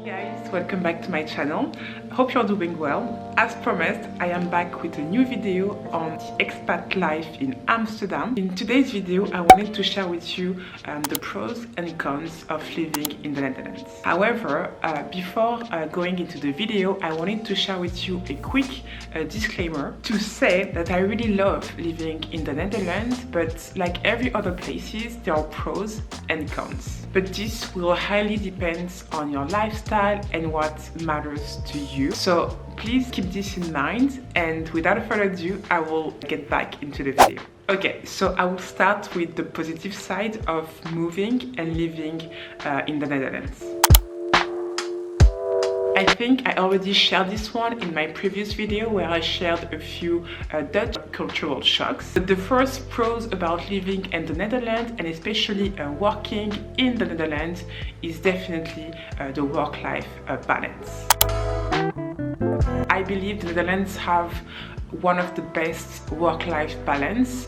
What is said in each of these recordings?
guys, welcome back to my channel. Hope you're doing well. As promised, I am back with a new video on the expat life in Amsterdam. In today's video, I wanted to share with you the pros and cons of living in the Netherlands. However, before going into the video, I wanted to share with you a quick disclaimer to say that I really love living in the Netherlands, but like every other places, there are pros and cons. But this will highly depend on your lifestyle and what matters to you. So please keep this in mind, and without further ado, I will get back into the video. Okay, so I will start with the positive side of moving and living in the Netherlands. I think I already shared this one in my previous video where I shared a few Dutch cultural shocks. But the first pros about living in the Netherlands, and especially working in the Netherlands, is definitely the work-life balance. I believe the Netherlands have one of the best work-life balance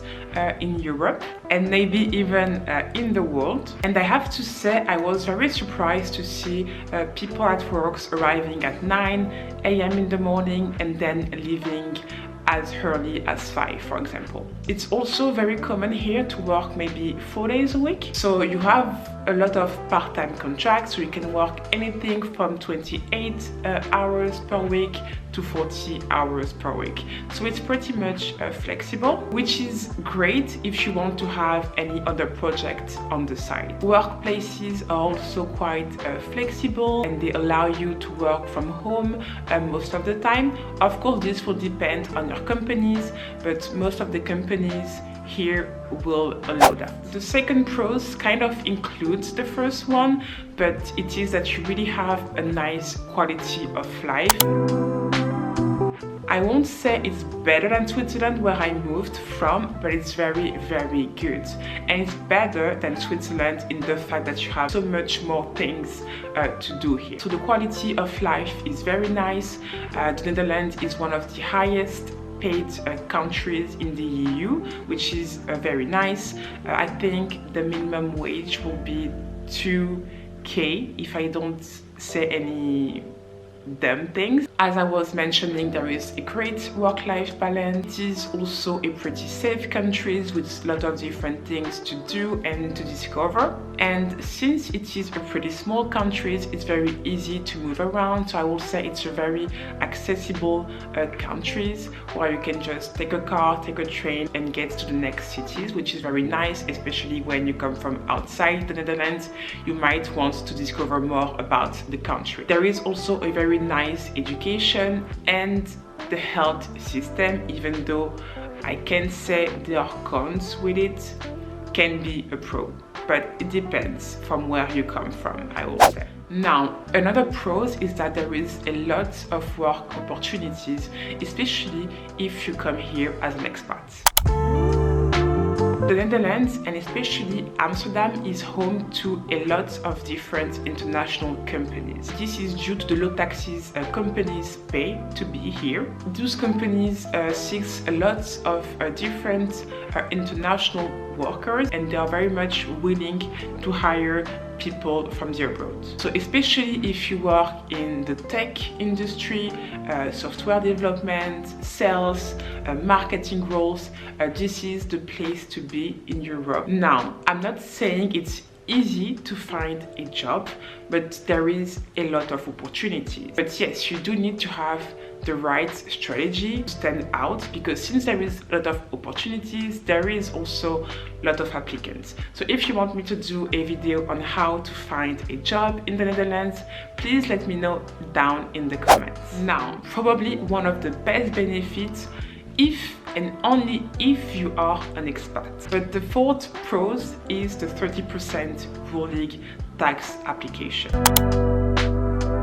in Europe and maybe even in the world. And I have to say, I was very surprised to see people at work arriving at 9 a.m. in the morning and then leaving as early as 5, for example. It's also very common here to work maybe 4 days a week. So you have a lot of part-time contracts, so you can work anything from 28 hours per week to 40 hours per week. So it's pretty much flexible, which is great if you want to have any other project on the side. Workplaces are also quite flexible, and they allow you to work from home most of the time. Of course, this will depend on your companies, but most of the companies here will allow that. The second pros kind of includes the first one, but it is that you really have a nice quality of life. I won't say it's better than Switzerland where I moved from, but it's very, very good. And it's better than Switzerland in the fact that you have so much more things to do here. So the quality of life is very nice. The Netherlands is one of the highest paid countries in the EU, which is very nice. I think the minimum wage will be 2k if I don't say any dumb things. As I was mentioning, there is a great work-life balance. It is also a pretty safe country with a lot of different things to do and to discover. And since it is a pretty small country, it's very easy to move around. So I will say it's a very accessible country where you can just take a car, take a train and get to the next cities, which is very nice, especially when you come from outside the Netherlands. You might want to discover more about the country. There is also a very nice education and the health system, even though I can say there are cons with it, can be a pro, but it depends from where you come from, I will say. Now, another pros is that there is a lot of work opportunities, especially if you come here as an expat. The Netherlands, and especially Amsterdam, is home to a lot of different international companies. This is due to the low taxes companies pay to be here. Those companies seek a lot of different international workers, and they are very much willing to hire people from the abroad. So especially if you work in the tech industry, software development, sales, marketing roles, this is the place to be in Europe. Now, I'm not saying it's easy to find a job, but there is a lot of opportunities. But yes, you do need to have the right strategy to stand out, because since there is a lot of opportunities, there is also a lot of applicants. So if you want me to do a video on how to find a job in the Netherlands, please let me know down in the comments. Now, probably one of the best benefits, if and only if you are an expat. But the fourth pros is the 30% ruling tax application.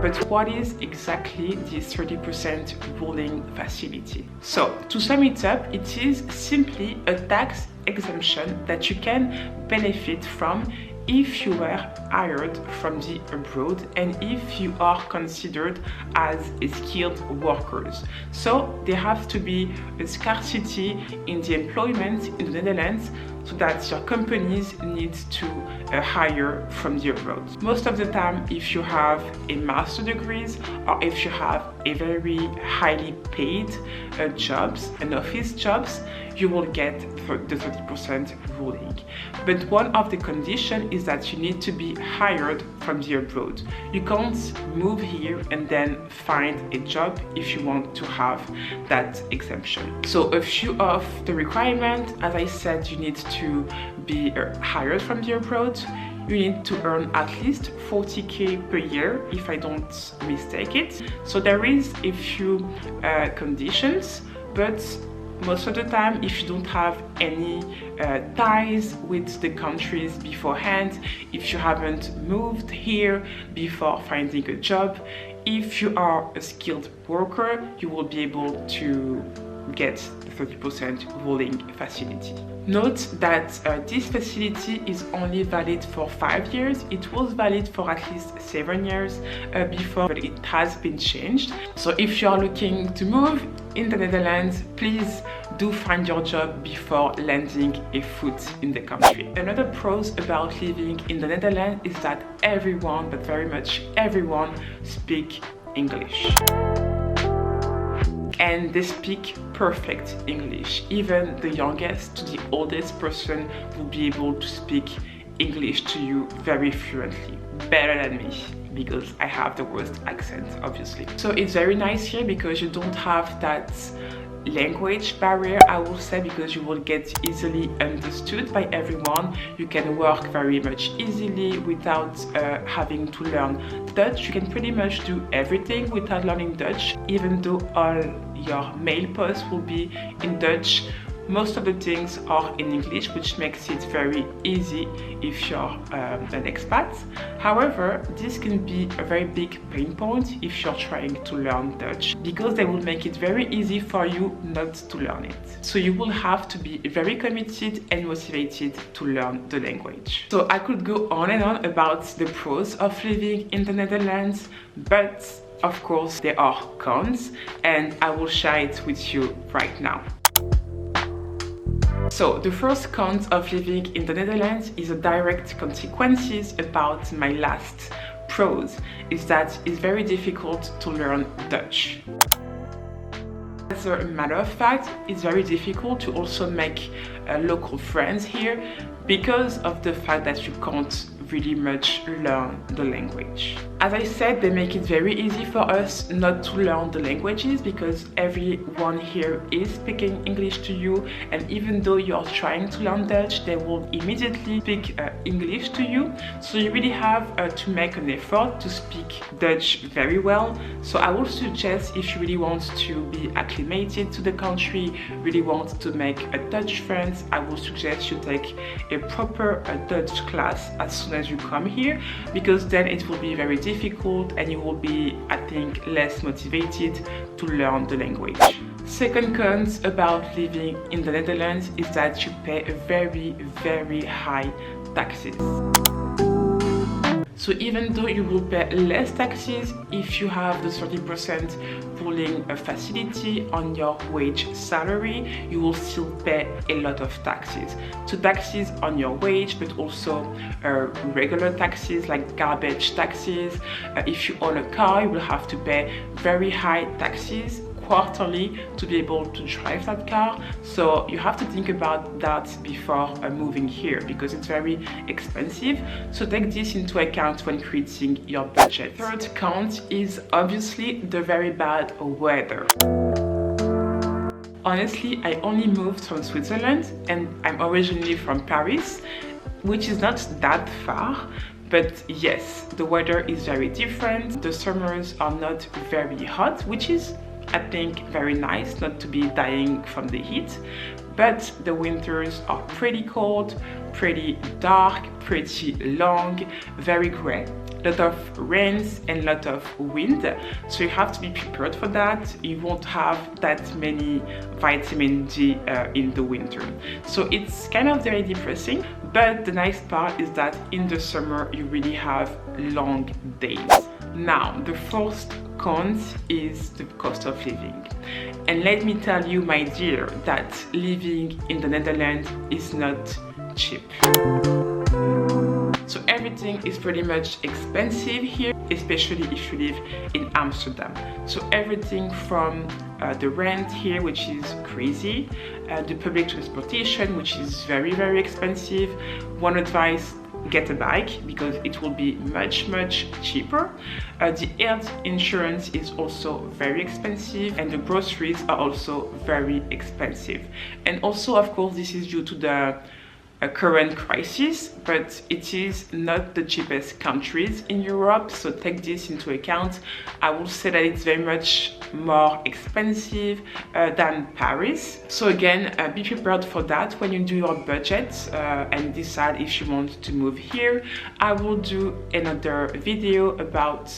But what is exactly this 30% ruling facility? So, to sum it up, it is simply a tax exemption that you can benefit from if you were hired from the abroad and if you are considered as a skilled workers. So there has to be a scarcity in the employment in the Netherlands, so that your companies need to hire from the abroad. Most of the time, if you have a master degrees or if you have a very highly paid jobs and office jobs, you will get the 30% ruling. But one of the conditions is that you need to be hired from the abroad. You can't move here and then find a job if you want to have that exemption. So a few of the requirements, as I said, you need to be hired from the abroad. You need to earn at least 40k per year, if I don't mistake it. So there is a few conditions, but most of the time, if you don't have any ties with the countries beforehand, if you haven't moved here before finding a job, if you are a skilled worker, you will be able to get the 30% ruling facility. Note that this facility is only valid for 5 years. It was valid for at least 7 years before, but it has been changed. So if you are looking to move in the Netherlands, please do find your job before landing a foot in the country. Another pros about living in the Netherlands is that everyone, but very much everyone, speak English. And they speak perfect English. Even the youngest to the oldest person will be able to speak English to you very fluently. Better than me, because I have the worst accent, obviously. So it's very nice here because you don't have that language barrier, I will say, because you will get easily understood by everyone. You can work very much easily without having to learn Dutch. You can pretty much do everything without learning Dutch, even though all your mail posts will be in Dutch. Most of the things are in English, which makes it very easy if you're an expat. However, this can be a very big pain point if you're trying to learn Dutch, because they will make it very easy for you not to learn it. So you will have to be very committed and motivated to learn the language. So I could go on and on about the pros of living in the Netherlands, but of course there are cons, and I will share it with you right now. So the first cons of living in the Netherlands is a direct consequences about my last pros, is that it's very difficult to learn Dutch. As a matter of fact, it's very difficult to also make local friends here because of the fact that you can't really much learn the language. As I said, they make it very easy for us not to learn the languages because everyone here is speaking English to you, and even though you're trying to learn Dutch, they will immediately speak English to you. So you really have to make an effort to speak Dutch very well. So I would suggest, if you really want to be acclimated to the country, really want to make a Dutch friends, I would suggest you take a proper Dutch class as soon as you come here, because then it will be very difficult and you will be, I think, less motivated to learn the language. Second cons about living in the Netherlands is that you pay a very high taxes. So even though you will pay less taxes if you have the 30% ruling facility on your wage salary, you will still pay a lot of taxes. So taxes on your wage, but also regular taxes like garbage taxes. If you own a car, you will have to pay very high taxes quarterly to be able to drive that car. So you have to think about that before moving here, because it's very expensive. So take this into account when creating your budget. Third con is obviously the very bad weather. Honestly, I only moved from Switzerland and I'm originally from Paris, which is not that far. But yes, the weather is very different. The summers are not very hot, which is, I think, very nice not to be dying from the heat, but the winters are pretty cold, pretty dark, pretty long, very grey, a lot of rains and a lot of wind, so you have to be prepared for that. You won't have that many vitamin D in the winter, so it's kind of very depressing. But the nice part is that in the summer you really have long days. Now, the first con is the cost of living. And let me tell you, my dear, that living in the Netherlands is not cheap. everything is pretty much expensive here, especially if you live in Amsterdam. So everything from the rent here, which is crazy, the public transportation, which is very, very expensive. One advice: get a bike because it will be much cheaper. The health insurance is also very expensive, and the groceries are also very expensive. And also, of course, this is due to the current crisis, but it is not the cheapest countries in Europe, so take this into account. I will say that it's very much more expensive than Paris. So again, be prepared for that when you do your budget and decide if you want to move here. I will do another video about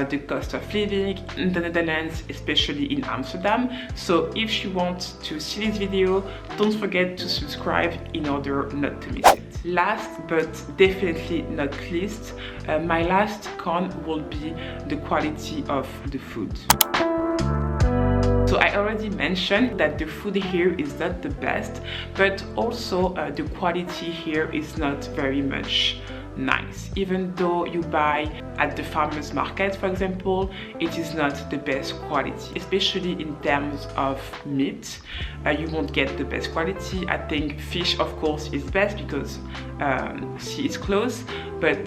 the cost of living in the Netherlands, especially in Amsterdam. So if you want to see this video, don't forget to subscribe in order not to miss it. Last but definitely not least, my last con will be the quality of the food. So I already mentioned that the food here is not the best, but also the quality here is not very much nice. Even though you buy at the farmers market, for example, it is not the best quality, especially in terms of meat. You won't get the best quality. I think fish, of course, is best because sea is close, but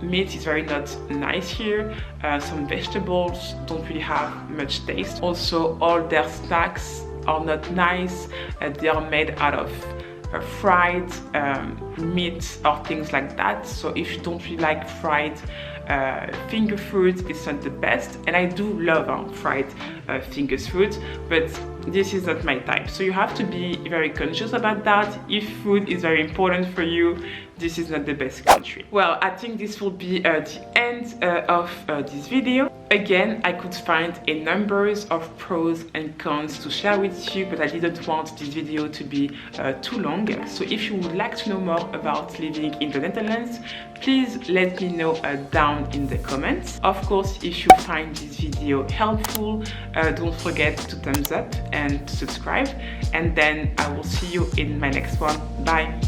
meat is very not nice here. Some vegetables don't really have much taste. Also, all their snacks are not nice. They are made out of fried meat or things like that. So if you don't really like fried finger food, it's not the best. And I do love fried finger food, but this is not my type. So you have to be very conscious about that. If food is very important for you, this is not the best country. Well, I think this will be the end of this video. Again, I could find a numbers of pros and cons to share with you, but I didn't want this video to be too long. So if you would like to know more about living in the Netherlands, please let me know down in the comments. Of course, if you find this video helpful, don't forget to thumbs up and to subscribe, and then I will see you in my next one. Bye.